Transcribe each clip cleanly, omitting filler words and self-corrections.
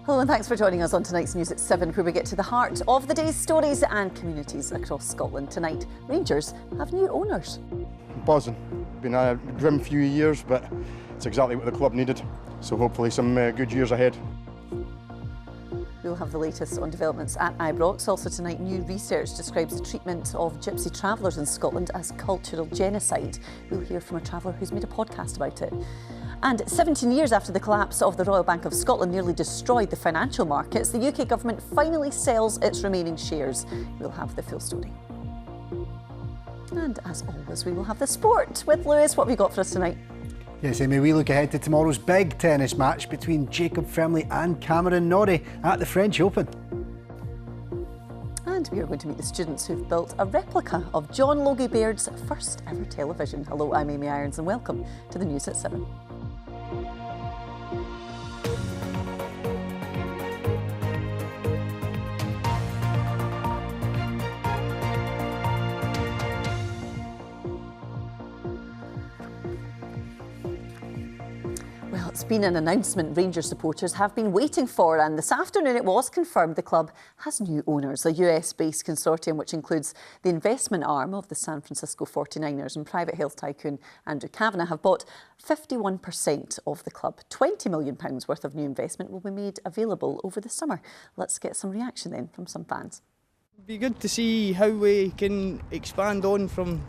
Hello and thanks for joining us on tonight's News at 7, where we get to the heart of the day's stories and communities across Scotland. Tonight, Rangers have new owners. Buzzing. Been a grim few years, but it's exactly what the club needed. So hopefully some good years ahead. We'll have the latest on developments at Ibrox. Also tonight, new research describes the treatment of gypsy travellers in Scotland as cultural genocide. We'll hear from a traveller who's made a podcast about it. And 17 years after the collapse of the Royal Bank of Scotland nearly destroyed the financial markets, the UK government finally sells its remaining shares. We'll have the full story. And as always, we will have the sport with Lewis. What have you got for us tonight? Yes, Amy, we look ahead to tomorrow's big tennis match between Jacob Firmly and Cameron Norrie at the French Open. And we are going to meet the students who've built a replica of John Logie Baird's first ever television. Hello, I'm Amy Irons and welcome to the News at 7. It's been an announcement Rangers supporters have been waiting for, and this afternoon it was confirmed the club has new owners. A US-based consortium which includes the investment arm of the San Francisco 49ers and private health tycoon Andrew Kavanagh have bought 51% of the club. £20 million worth of new investment will be made available over the summer. Let's get some reaction then from some fans. It'd be good to see how we can expand on from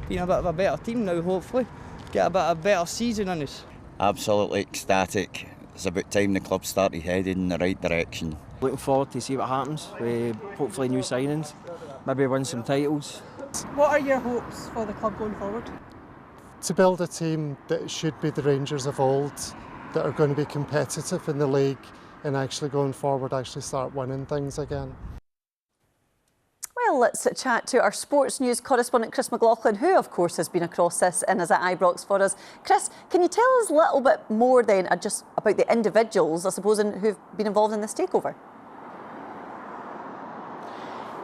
being a bit of a better team now, hopefully. Get a bit of a better season on us. Absolutely ecstatic. It's about time the club started heading in the right direction. Looking forward to see what happens with hopefully new signings, maybe win some titles. What are your hopes for the club going forward? To build a team that should be the Rangers of old, that are going to be competitive in the league and actually going forward, actually start winning things again. Well, let's chat to our sports news correspondent Chris McLaughlin, who of course has been across this and is at Ibrox for us. Chris, can you tell us a little bit more then just about the individuals, I suppose, who've been involved in this takeover?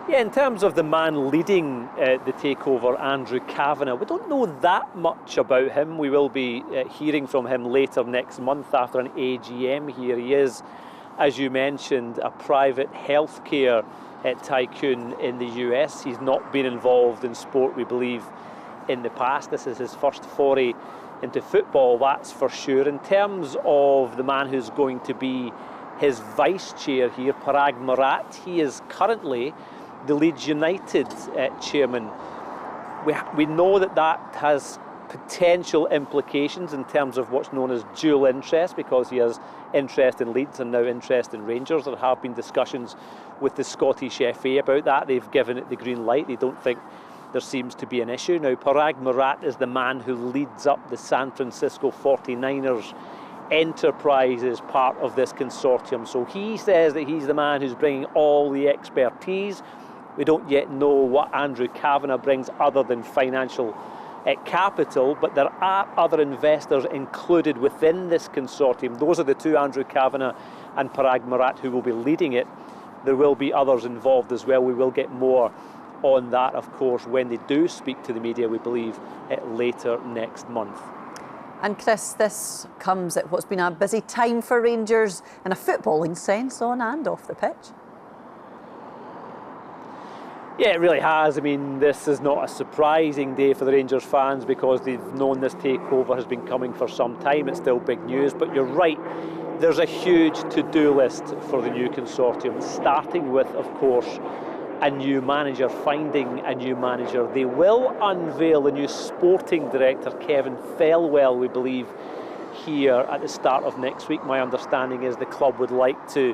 Yeah, in terms of the man leading the takeover, Andrew Kavanagh, we don't know that much about him. We will be hearing from him later next month after an AGM here. He is, as you mentioned, a private healthcare tycoon in the US. He's not been involved in sport, we believe, in the past. This is his first foray into football, that's for sure. In terms of the man who's going to be his vice chair here, Parag Murat, he is currently the Leeds United chairman. We know that has potential implications in terms of what's known as dual interest, because he has interest in Leeds and now interest in Rangers. There have been discussions with the Scottish FA about that. They've given it the green light. They don't think there seems to be an issue. Now, Parag Murat is the man who leads up the San Francisco 49ers enterprise as part of this consortium. So he says that he's the man who's bringing all the expertise. We don't yet know what Andrew Kavanagh brings other than financial capital, but there are other investors included within this consortium. Those are the two, Andrew Kavanagh and Parag Murat, who will be leading it. There will be others involved as well. We will get more on that, of course, when they do speak to the media, we believe, later next month. And Chris, this comes at what's been a busy time for Rangers in a footballing sense, on and off the pitch. Yeah, it really has. I mean, this is not a surprising day for the Rangers fans because they've known this takeover has been coming for some time. It's still big news, but you're right. There's a huge to-do list for the new consortium, starting with, of course, a new manager, finding a new manager. They will unveil a new sporting director, Kevin Thelwell, we believe, here at the start of next week. My understanding is the club would like to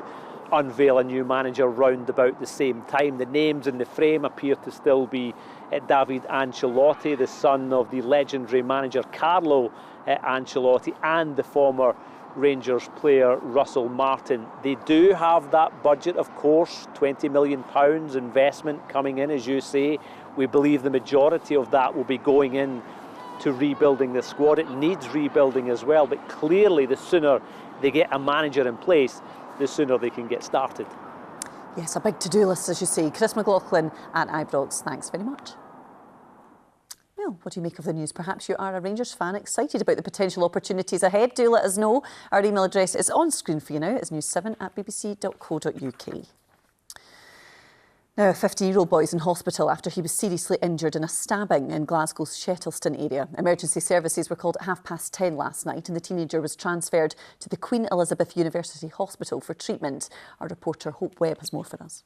unveil a new manager round about the same time. The names in the frame appear to still be David Ancelotti, the son of the legendary manager Carlo Ancelotti, and the former Rangers player Russell Martin. They do have that budget, of course, £20 million investment coming in, as you say. We believe the majority of that will be going in to rebuilding the squad. It needs rebuilding as well, but clearly the sooner they get a manager in place, the sooner they can get started. Yes, a big to-do list, as you say. Chris McLaughlin at Ibrox, thanks very much. Well, what do you make of the news? Perhaps you are a Rangers fan excited about the potential opportunities ahead. Do let us know. Our email address is on screen for you now. It's news7@bbc.co.uk. Now, a 15-year-old boy is in hospital after he was seriously injured in a stabbing in Glasgow's Shettleston area. Emergency services were called at 10:30 last night and the teenager was transferred to the Queen Elizabeth University Hospital for treatment. Our reporter Hope Webb has more for us.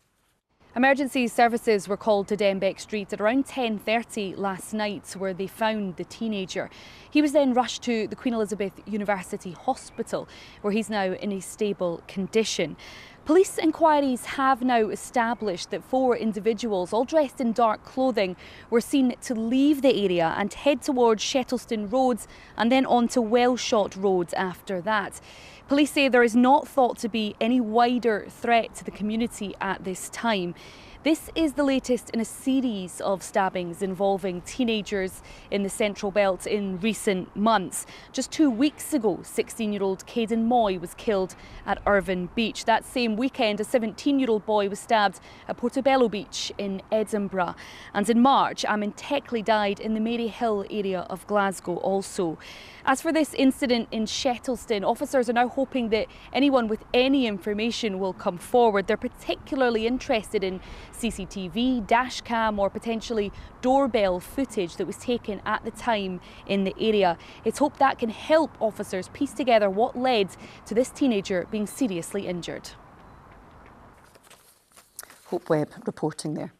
Emergency services were called to Denbeck Street at around 10:30 last night, where they found the teenager. He was then rushed to the Queen Elizabeth University Hospital, where he's now in a stable condition. Police inquiries have now established that 4 individuals, all dressed in dark clothing, were seen to leave the area and head towards Shettleston Roads and then on to Wellshot Road after that. Police say there is not thought to be any wider threat to the community at this time. This is the latest in a series of stabbings involving teenagers in the Central Belt in recent months. Just 2 weeks ago, 16-year-old Caden Moy was killed at Irvine Beach. That same weekend, a 17-year-old boy was stabbed at Portobello Beach in Edinburgh. And in March, Amin Teckley died in the Maryhill area of Glasgow also. As for this incident in Shettleston, officers are now hoping that anyone with any information will come forward. They're particularly interested in CCTV, dashcam or potentially doorbell footage that was taken at the time in the area. It's hoped that can help officers piece together what led to this teenager being seriously injured. Hope Webb reporting there.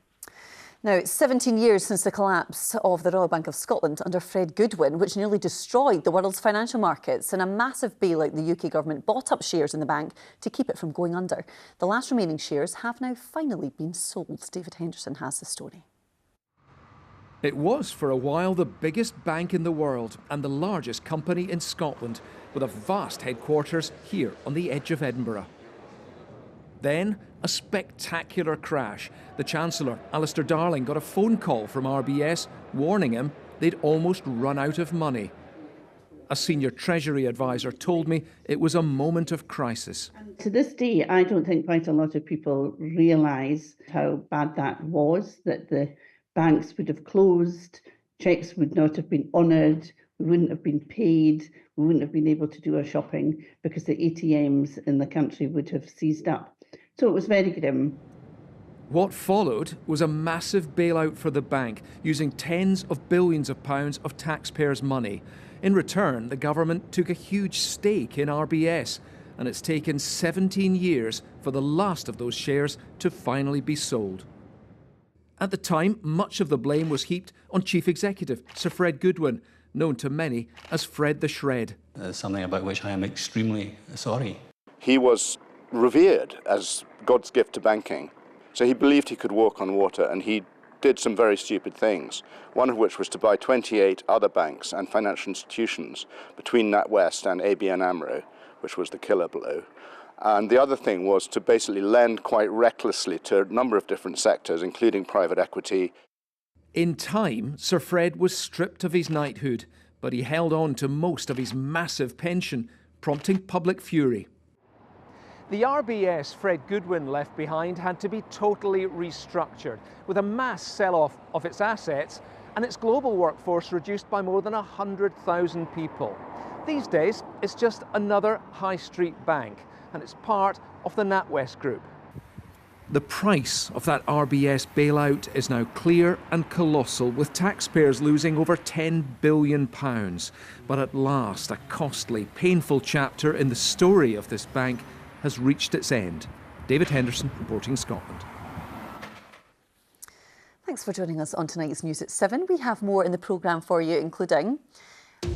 Now, it's 17 years since the collapse of the Royal Bank of Scotland under Fred Goodwin, which nearly destroyed the world's financial markets. In a massive bailout, the UK government bought up shares in the bank to keep it from going under. The last remaining shares have now finally been sold. David Henderson has the story. It was for a while the biggest bank in the world and the largest company in Scotland, with a vast headquarters here on the edge of Edinburgh. Then, a spectacular crash. The Chancellor, Alistair Darling, got a phone call from RBS warning him they'd almost run out of money. A senior Treasury advisor told me it was a moment of crisis. To this day, I don't think quite a lot of people realise how bad that was, that the banks would have closed, cheques would not have been honoured, we wouldn't have been paid, we wouldn't have been able to do our shopping because the ATMs in the country would have seized up. So it was very grim. What followed was a massive bailout for the bank, using tens of billions of pounds of taxpayers' money. In return, the government took a huge stake in RBS, and it's taken 17 years for the last of those shares to finally be sold. At the time, much of the blame was heaped on Chief Executive Sir Fred Goodwin, known to many as Fred the Shred. Something about which I am extremely sorry. He was revered as God's gift to banking. So he believed he could walk on water, and he did some very stupid things, one of which was to buy 28 other banks and financial institutions between NatWest and ABN AMRO, which was the killer blow. And the other thing was to basically lend quite recklessly to a number of different sectors, including private equity. In time, Sir Fred was stripped of his knighthood, but he held on to most of his massive pension, prompting public fury. The RBS Fred Goodwin left behind had to be totally restructured, with a mass sell-off of its assets and its global workforce reduced by more than 100,000 people. These days, it's just another high street bank, and it's part of the NatWest Group. The price of that RBS bailout is now clear and colossal, with taxpayers losing over £10 billion. But at last, a costly, painful chapter in the story of this bank has reached its end. David Henderson, reporting Scotland. Thanks for joining us on tonight's News at 7. We have more in the programme for you, including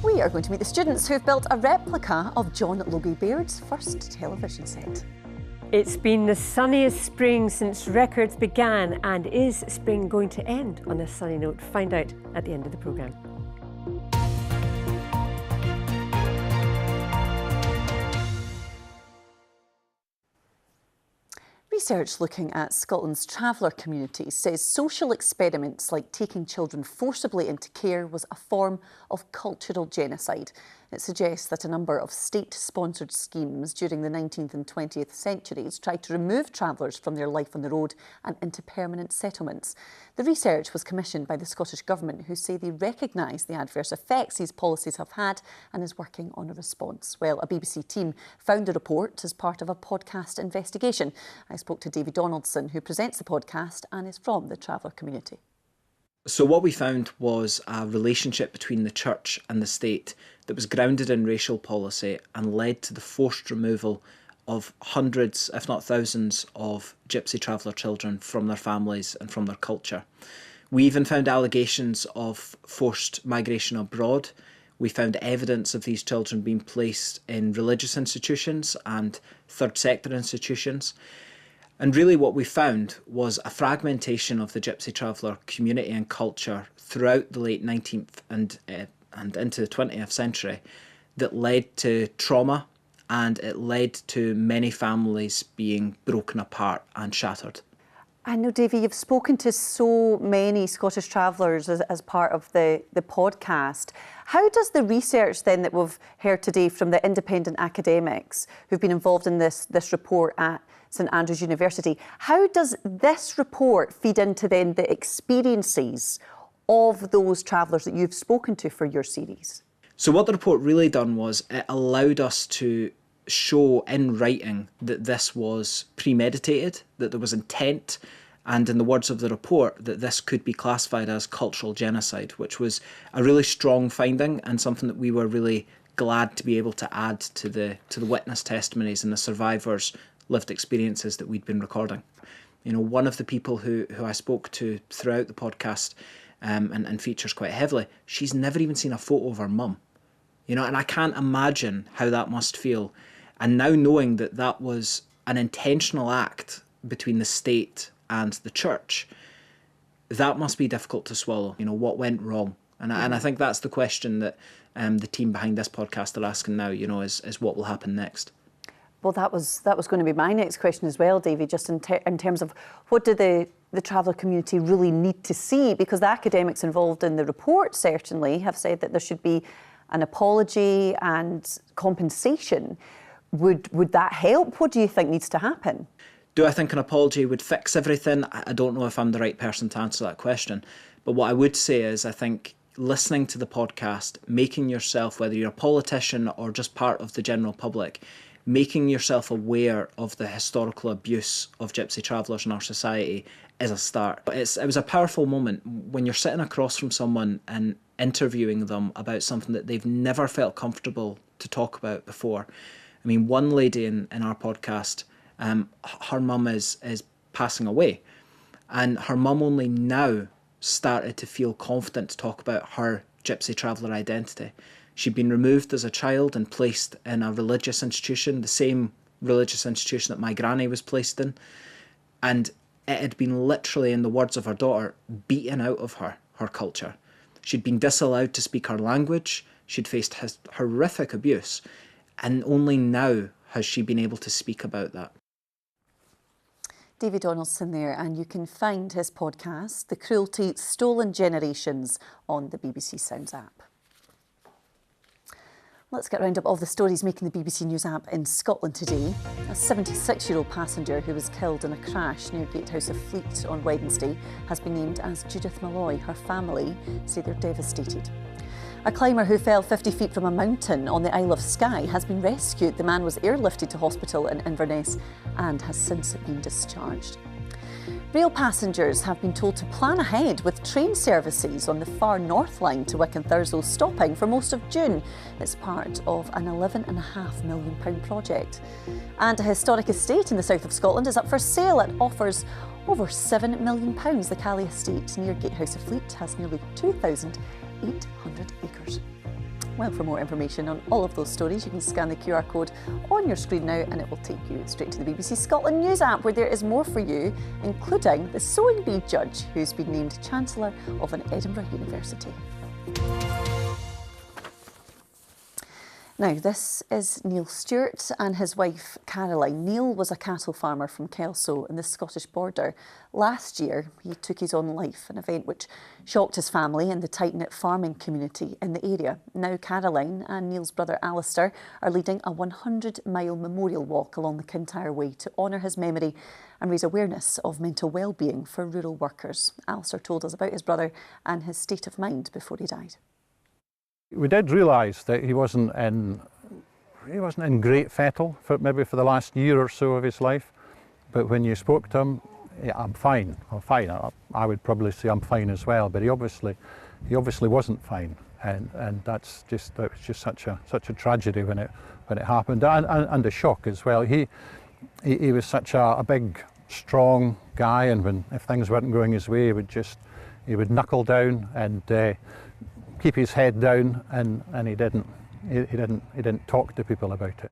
we are going to meet the students who have built a replica of John Logie Baird's first television set. It's been the sunniest spring since records began, and is spring going to end on a sunny note? Find out at the end of the programme. Research looking at Scotland's traveller community says social experiments like taking children forcibly into care was a form of cultural genocide. It suggests that a number of state-sponsored schemes during the 19th and 20th centuries tried to remove travellers from their life on the road and into permanent settlements. The research was commissioned by the Scottish Government, who say they recognise the adverse effects these policies have had and is working on a response. Well, a BBC team found the report as part of a podcast investigation. I spoke to David Donaldson, who presents the podcast and is from the traveller community. So what we found was a relationship between the church and the state that was grounded in racial policy and led to the forced removal of hundreds, if not thousands, of gypsy traveller children from their families and from their culture. We even found allegations of forced migration abroad. We found evidence of these children being placed in religious institutions and third sector institutions. And really what we found was a fragmentation of the gypsy traveller community and culture throughout the late 19th and into the 20th century that led to trauma, and it led to many families being broken apart and shattered. I know, Davy, you've spoken to so many Scottish travellers as part of the podcast. How does the research then that we've heard today from the independent academics who've been involved in this report at St Andrews University, how does this report feed into then the experiences of those travellers that you've spoken to for your series? So what the report really done was it allowed us to show in writing that this was premeditated, that there was intent, and in the words of the report, that this could be classified as cultural genocide, which was a really strong finding and something that we were really glad to be able to add to the witness testimonies and the survivors' lived experiences that we'd been recording. You know, one of the people who I spoke to throughout the podcast and features quite heavily, she's never even seen a photo of her mum. You know, and I can't imagine how that must feel. And now knowing that that was an intentional act between the state and the church, that must be difficult to swallow. You know, what went wrong? And I think that's the question that the team behind this podcast are asking now, you know, is what will happen next? Well, that was going to be my next question as well, Davy, just in terms of what do the traveller community really need to see? Because the academics involved in the report certainly have said that there should be an apology and compensation. Would that help? What do you think needs to happen? Do I think an apology would fix everything? I don't know if I'm the right person to answer that question. But what I would say is I think listening to the podcast, making yourself, whether you're a politician or just part of the general public, making yourself aware of the historical abuse of gypsy travellers in our society is a start. It was a powerful moment when you're sitting across from someone and interviewing them about something that they've never felt comfortable to talk about before. I mean, one lady in our podcast, her mum is passing away, and her mum only now started to feel confident to talk about her gypsy traveller identity. She'd been removed as a child and placed in a religious institution, the same religious institution that my granny was placed in, and it had been literally, in the words of her daughter, beaten out of her culture. She'd been disallowed to speak her language, she'd faced horrific abuse, and only now has she been able to speak about that. David Donaldson there, and you can find his podcast, The Cruelty Stolen Generations, on the BBC Sounds app. Let's get a round up all the stories making the BBC News app in Scotland today. A 76-year-old passenger who was killed in a crash near Gatehouse of Fleet on Wednesday has been named as Judith Malloy. Her family say they're devastated. A climber who fell 50 feet from a mountain on the Isle of Skye has been rescued. The man was airlifted to hospital in Inverness and has since been discharged. Rail passengers have been told to plan ahead with train services on the Far North Line to Wick and Thurso stopping for most of June. It's part of an £11.5 million project. And a historic estate in the south of Scotland is up for sale. It offers over £7 million. The Cally estate near Gatehouse of Fleet has nearly 2,800 acres. Well, for more information on all of those stories, you can scan the QR code on your screen now and it will take you straight to the BBC Scotland News app, where there is more for you, including the sewing bee judge who's been named Chancellor of an Edinburgh university. Now, this is Neil Stewart and his wife Caroline. Neil was a cattle farmer from Kelso in the Scottish border. Last year, he took his own life, an event which shocked his family and the tight-knit farming community in the area. Now, Caroline and Neil's brother Alistair are leading a 100-mile memorial walk along the Kintyre Way to honour his memory and raise awareness of mental well-being for rural workers. Alistair told us about his brother and his state of mind before he died. We did realise that he wasn't in great fettle for the last year or so of his life. But when you spoke to him, yeah, I'm fine. I would probably say I'm fine as well. But he obviously wasn't fine, and that was just such a tragedy when it happened, and a shock as well. He was such a big, strong guy, and if things weren't going his way, he would knuckle down and keep his head down, and he didn't talk to people about it.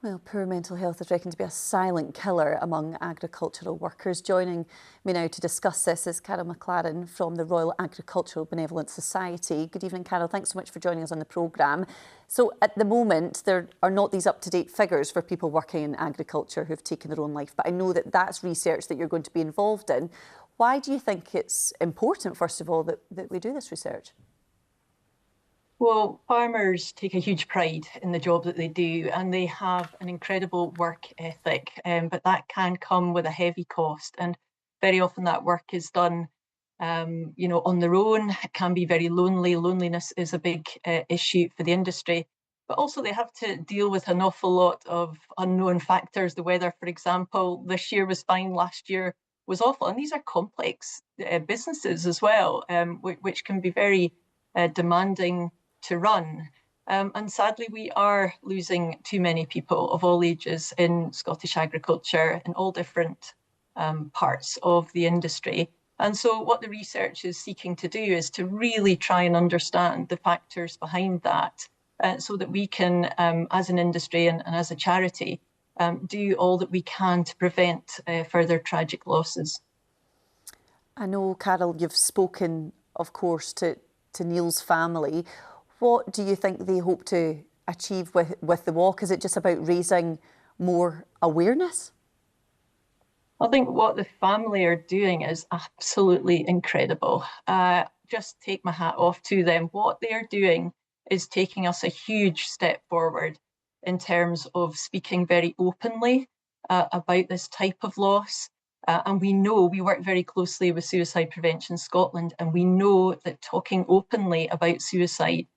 Well, poor mental health is reckoned to be a silent killer among agricultural workers. Joining me now to discuss this is Carol McLaren from the Royal Agricultural Benevolent Society. Good evening, Carol. Thanks so much for joining us on the programme. So at the moment, there are not these up-to-date figures for people working in agriculture who've taken their own life, but I know that that's research that you're going to be involved in. Why do you think it's important, first of all, that we do this research? Well, farmers take a huge pride in the job that they do, and they have an incredible work ethic, but that can come with a heavy cost. And very often that work is done on their own. It can be very lonely. Loneliness is a big issue for the industry. But also they have to deal with an awful lot of unknown factors. The weather, for example, this year was fine, last year was awful. And these are complex businesses as well, which can be very demanding to run. And sadly, we are losing too many people of all ages in Scottish agriculture in all different parts of the industry. And so what the research is seeking to do is to really try and understand the factors behind that, so that we can, as an industry and as a charity, do all that we can to prevent further tragic losses. I know, Carol, you've spoken, of course, to Neil's family. What do you think they hope to achieve with the walk? Is it just about raising more awareness? I think what the family are doing is absolutely incredible. Just take my hat off to them. What they are doing is taking us a huge step forward in terms of speaking very openly about this type of loss. And we know, we work very closely with Suicide Prevention Scotland, and we know that talking openly about suicide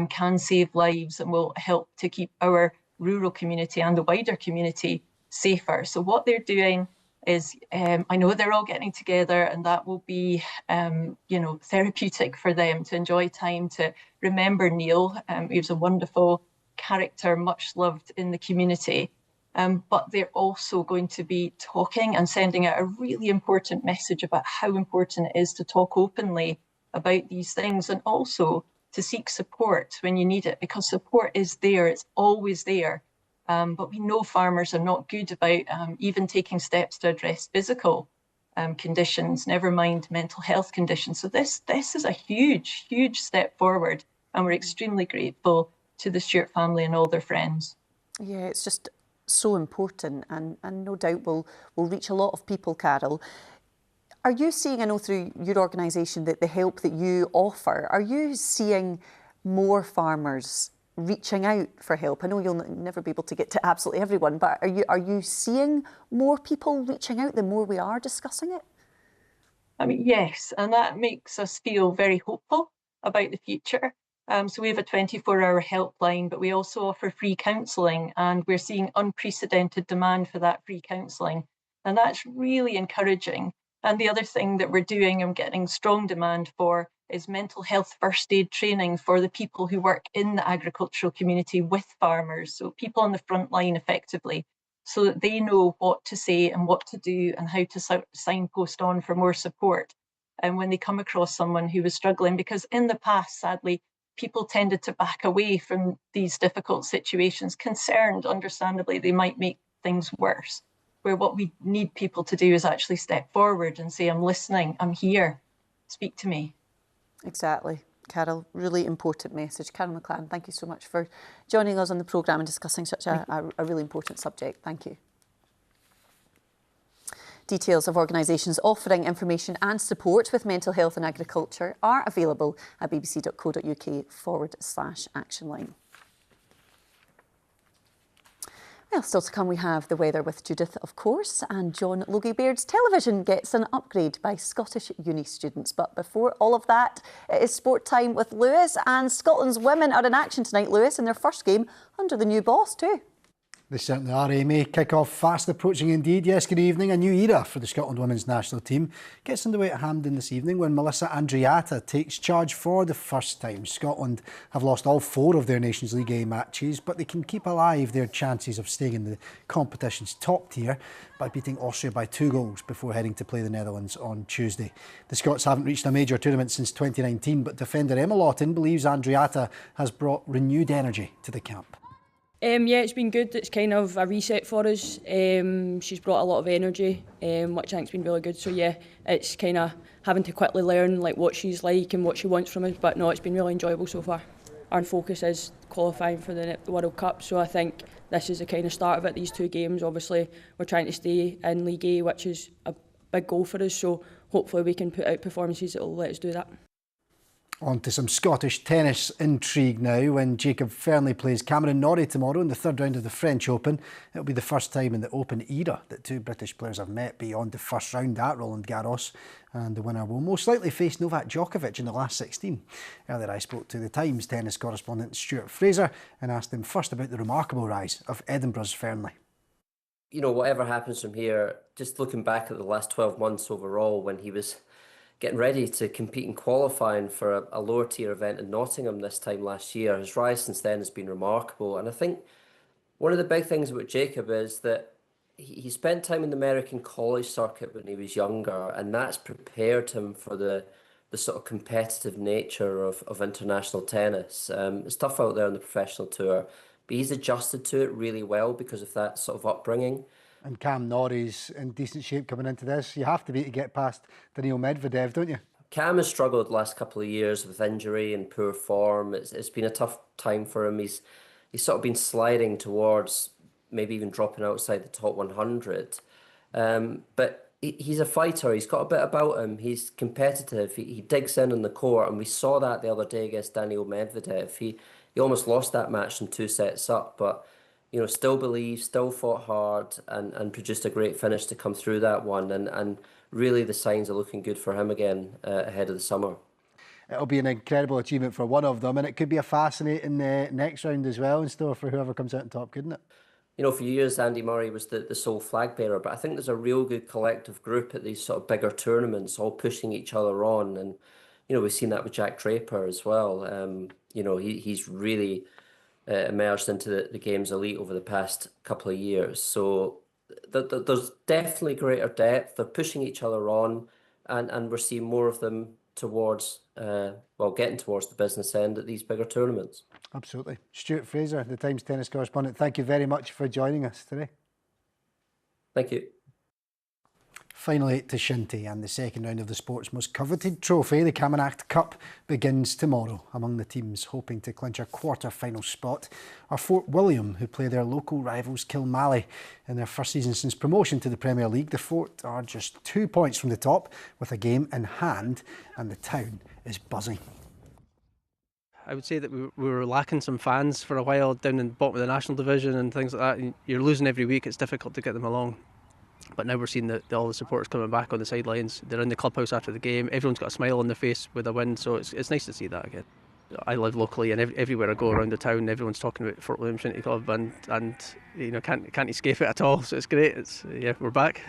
can save lives and will help to keep our rural community and the wider community safer. So what they're doing is, I know they're all getting together, and that will be, therapeutic for them to enjoy time to remember Neil. He was a wonderful character, much loved in the community. But they're also going to be talking and sending out a really important message about how important it is to talk openly about these things, and also to seek support when you need it, because support is there, it's always there. But we know farmers are not good about even taking steps to address physical conditions, never mind mental health conditions. So this is a huge, huge step forward, and we're extremely grateful to the Stewart family and all their friends. Yeah, it's just so important, and no doubt will reach a lot of people, Carol. Are you seeing, I know through your organisation, that the help that you offer, are you seeing more farmers reaching out for help? I know you'll never be able to get to absolutely everyone, but are you seeing more people reaching out the more we are discussing it? I mean, yes, and that makes us feel very hopeful about the future. So we have a 24-hour helpline, but we also offer free counselling, and we're seeing unprecedented demand for that free counselling. And that's really encouraging. And the other thing that we're doing and getting strong demand for is mental health first aid training for the people who work in the agricultural community with farmers, so people on the front line effectively, so that they know what to say and what to do and how to signpost on for more support. And when they come across someone who was struggling, because in the past, sadly, people tended to back away from these difficult situations, concerned, understandably, they might make things worse. Where what we need people to do is actually step forward and say, I'm listening, I'm here, speak to me. Exactly. Carol, really important message. Carol McLaren, thank you so much for joining us on the programme and discussing such a really important subject. Thank you. Details of organisations offering information and support with mental health and agriculture are available at bbc.co.uk/actionline. Well, still to come, we have the weather with Judith, of course, and John Logie Baird's television gets an upgrade by Scottish uni students. But before all of that, it is sport time with Lewis, and Scotland's women are in action tonight, Lewis, in their first game under the new boss too. They certainly are, Amy. Kick-off fast approaching indeed. Yes, good evening. A new era for the Scotland women's national team gets underway at Hampden this evening when Melissa Andreatta takes charge for the first time. Scotland have lost all 4 of their Nations League A matches, but they can keep alive their chances of staying in the competition's top tier by beating Austria by 2 goals before heading to play the Netherlands on Tuesday. The Scots haven't reached a major tournament since 2019, but defender Emma Lawton believes Andreatta has brought renewed energy to the camp. Yeah, it's been good. It's kind of a reset for us. She's brought a lot of energy, which I think's been really good. So yeah, it's kind of having to quickly learn like what she's like and what she wants from us. But no, it's been really enjoyable so far. Our focus is qualifying for the World Cup, so I think this is the kind of start of it. These 2 games, obviously, we're trying to stay in League A, which is a big goal for us. So hopefully we can put out performances that will let us do that. On to some Scottish tennis intrigue now when Jacob Fernley plays Cameron Norrie tomorrow in the 3rd round of the French Open. It'll be the first time in the Open era that 2 British players have met beyond the first round at Roland Garros, and the winner will most likely face Novak Djokovic in the last 16. Earlier I spoke to the Times tennis correspondent Stuart Fraser and asked him first about the remarkable rise of Edinburgh's Fernley. You know, whatever happens from here, just looking back at the last 12 months overall when he was getting ready to compete in qualifying for a lower tier event in Nottingham this time last year. His rise since then has been remarkable. And I think one of the big things about Jacob is that he spent time in the American college circuit when he was younger, and that's prepared him for the sort of competitive nature of international tennis. It's tough out there on the professional tour, but he's adjusted to it really well because of that sort of upbringing. And Cam Norrie's in decent shape coming into this. You have to be to get past Daniil Medvedev, don't you? Cam has struggled the last couple of years with injury and poor form. It's been a tough time for him. He's sort of been sliding towards maybe even dropping outside the top 100. But he's a fighter. He's got a bit about him. He's competitive. He digs in on the court, and we saw that the other day against Daniil Medvedev. He almost lost that match from 2 sets up, but you know, still believed, still fought hard, and produced a great finish to come through that one. And really the signs are looking good for him again ahead of the summer. It'll be an incredible achievement for one of them, and it could be a fascinating next round as well in store for whoever comes out on top, couldn't it? You know, for years Andy Murray was the sole flag bearer, but I think there's a real good collective group at these sort of bigger tournaments, all pushing each other on. And, you know, we've seen that with Jack Draper as well. You know, he's really emerged into the game's elite over the past couple of years. So there's definitely greater depth. They're pushing each other on, and we're seeing more of them towards, getting towards the business end at these bigger tournaments. Absolutely. Stuart Fraser, the Times tennis correspondent, thank you very much for joining us today. Thank you. Finally to Shinty, and the second round of the sport's most coveted trophy, the Camanachd Cup, begins tomorrow. Among the teams hoping to clinch a quarter-final spot are Fort William, who play their local rivals Kilmally. In their first season since promotion to the Premier League, the Fort are just 2 points from the top with a game in hand, and the town is buzzing. I would say that we were lacking some fans for a while down in the bottom of the national division and things like that. And you're losing every week, it's difficult to get them along. But now we're seeing all the supporters coming back on the sidelines. They're in the clubhouse after the game. Everyone's got a smile on their face with a win, so it's nice to see that again. I live locally, and everywhere I go around the town, everyone's talking about Fort William Shinty Club, and you know, can't escape it at all. So it's great. We're back.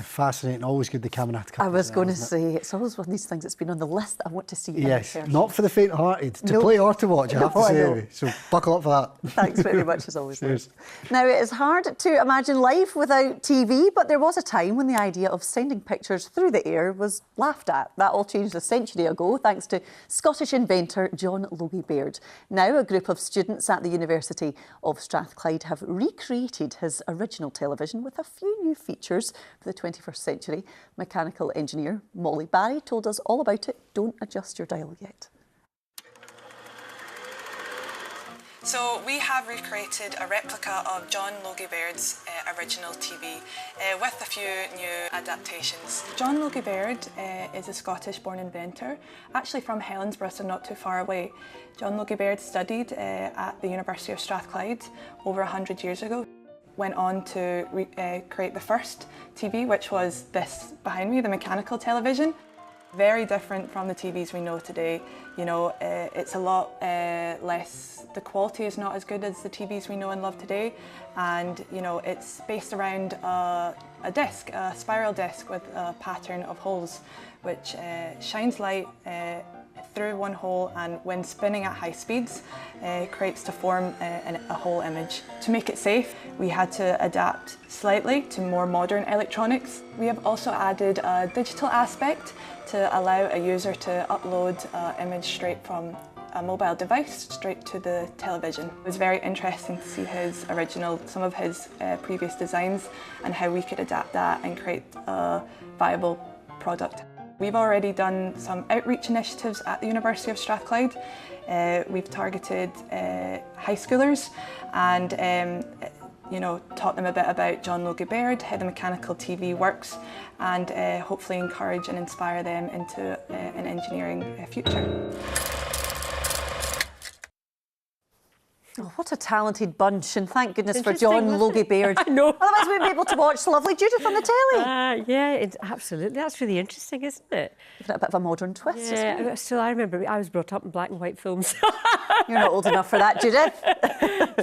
Fascinating, always good, the Camanachd Cup. I was going to say, it's always one of these things that's been on the list that I want to see. Yes, not for the faint-hearted, to play or to watch, I have to say. So buckle up for that. Thanks very much, as always. Cheers. Now, it is hard to imagine life without TV, but there was a time when the idea of sending pictures through the air was laughed at. That all changed a century ago, thanks to Scottish inventor John Logie Baird. Now, a group of students at the University of Strathclyde have recreated his original television with a few new features for the the 21st century. Mechanical engineer Molly Barry told us all about it. Don't adjust your dial yet. So we have recreated a replica of John Logie Baird's original TV with a few new adaptations. John Logie Baird is a Scottish-born inventor, actually from Helensburgh, so not too far away. John Logie Baird studied at the University of Strathclyde over 100 years ago. Went on to create the first TV, which was this behind me, the mechanical television. Very different from the TVs we know today. You know, it's a lot less, the quality is not as good as the TVs we know and love today. And, you know, it's based around a disc, a spiral disc with a pattern of holes, which shines light through one hole, and when spinning at high speeds, creates to form a whole image. To make it safe, we had to adapt slightly to more modern electronics. We have also added a digital aspect to allow a user to upload an image straight from a mobile device straight to the television. It was very interesting to see some of his previous designs and how we could adapt that and create a viable product. We've already done some outreach initiatives at the University of Strathclyde. We've targeted high schoolers and you know, taught them a bit about John Logie Baird, how the mechanical TV works, and hopefully encourage and inspire them into an engineering future. Oh, what a talented bunch, and thank goodness for John Logie Baird. I know. Otherwise we'd be able to watch lovely Judith on the telly. Yeah, absolutely. That's really interesting, isn't it? Giving it a bit of a modern twist. Yeah, still I remember I was brought up in black and white films. You're not old enough for that, Judith.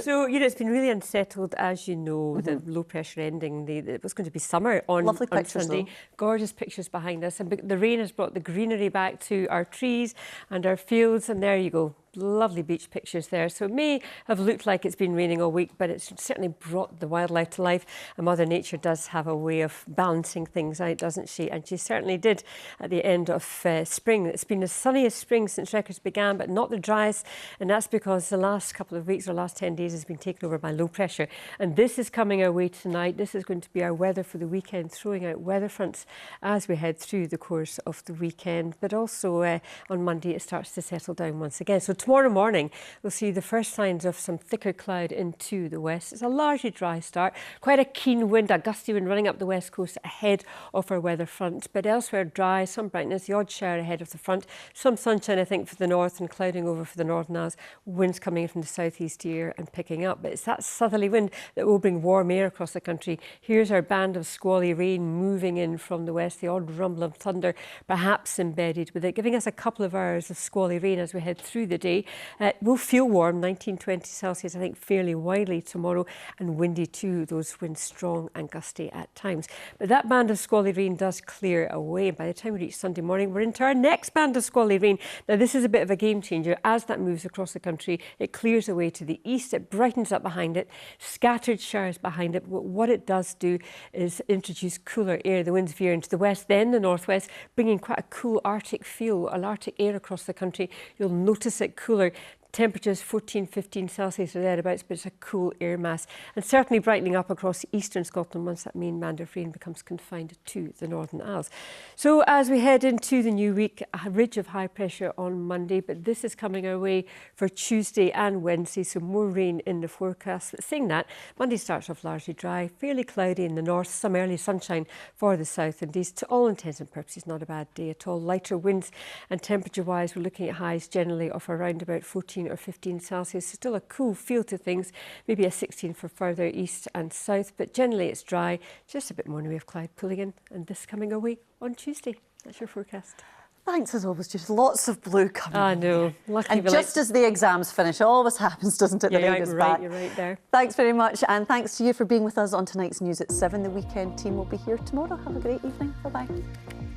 So, you know, it's been really unsettled, as you know, the low pressure ending. It was going to be summer on Sunday. Though. Gorgeous pictures behind us. And the rain has brought the greenery back to our trees and our fields. And there you go. Lovely beach pictures there. So it may have looked like it's been raining all week, but it's certainly brought the wildlife to life. And Mother Nature does have a way of balancing things out, doesn't she? And she certainly did at the end of spring. It's been the sunniest spring since records began, but not the driest. And that's because the last couple of weeks or last 10 days has been taken over by low pressure. And this is coming our way tonight. This is going to be our weather for the weekend, throwing out weather fronts as we head through the course of the weekend. But also on Monday, it starts to settle down once again. So tomorrow morning, we'll see the first signs of some thicker cloud into the west. It's a largely dry start, quite a keen wind, a gusty wind running up the west coast ahead of our weather front, but elsewhere dry, some brightness, the odd shower ahead of the front, some sunshine I think for the north and clouding over for the northern Isles, winds coming in from the southeast ear and picking up. But it's that southerly wind that will bring warm air across the country. Here's our band of squally rain moving in from the west, the odd rumble of thunder perhaps embedded with it, giving us a couple of hours of squally rain as we head through the day. We'll feel warm, 19-20 Celsius, I think fairly widely tomorrow, and windy too, those winds strong and gusty at times. But that band of squally rain does clear away. By the time we reach Sunday morning, we're into our next band of squally rain. Now, this is a bit of a game changer. As that moves across the country, it clears away to the east, it brightens up behind it, scattered showers behind it. But what it does do is introduce cooler air. The winds veer into the west, then the northwest, bringing quite a cool Arctic feel, an Arctic air across the country. You'll notice it cooler. Temperatures 14, 15 Celsius or thereabouts, but it's a cool air mass. And certainly brightening up across eastern Scotland once that main band of rain becomes confined to the Northern Isles. So as we head into the new week, a ridge of high pressure on Monday, but this is coming our way for Tuesday and Wednesday, so more rain in the forecast. But saying that, Monday starts off largely dry, fairly cloudy in the north, some early sunshine for the south, and these, to all intents and purposes, not a bad day at all. Lighter winds, and temperature-wise, we're looking at highs generally of around about 14 or 15 Celsius. Still a cool feel to things, maybe a 16 for further east and south, but generally it's dry, just a bit more in the way of cloud pulling in, and this coming our way on Tuesday. That's your forecast. Thanks as always, just lots of blue coming. I know. Lucky and just as the exams finish, it always happens, doesn't it? The rain is back. You're right there. Thanks very much, and thanks to you for being with us on tonight's news at 7. The weekend team will be here tomorrow. Have a great evening. Bye-bye.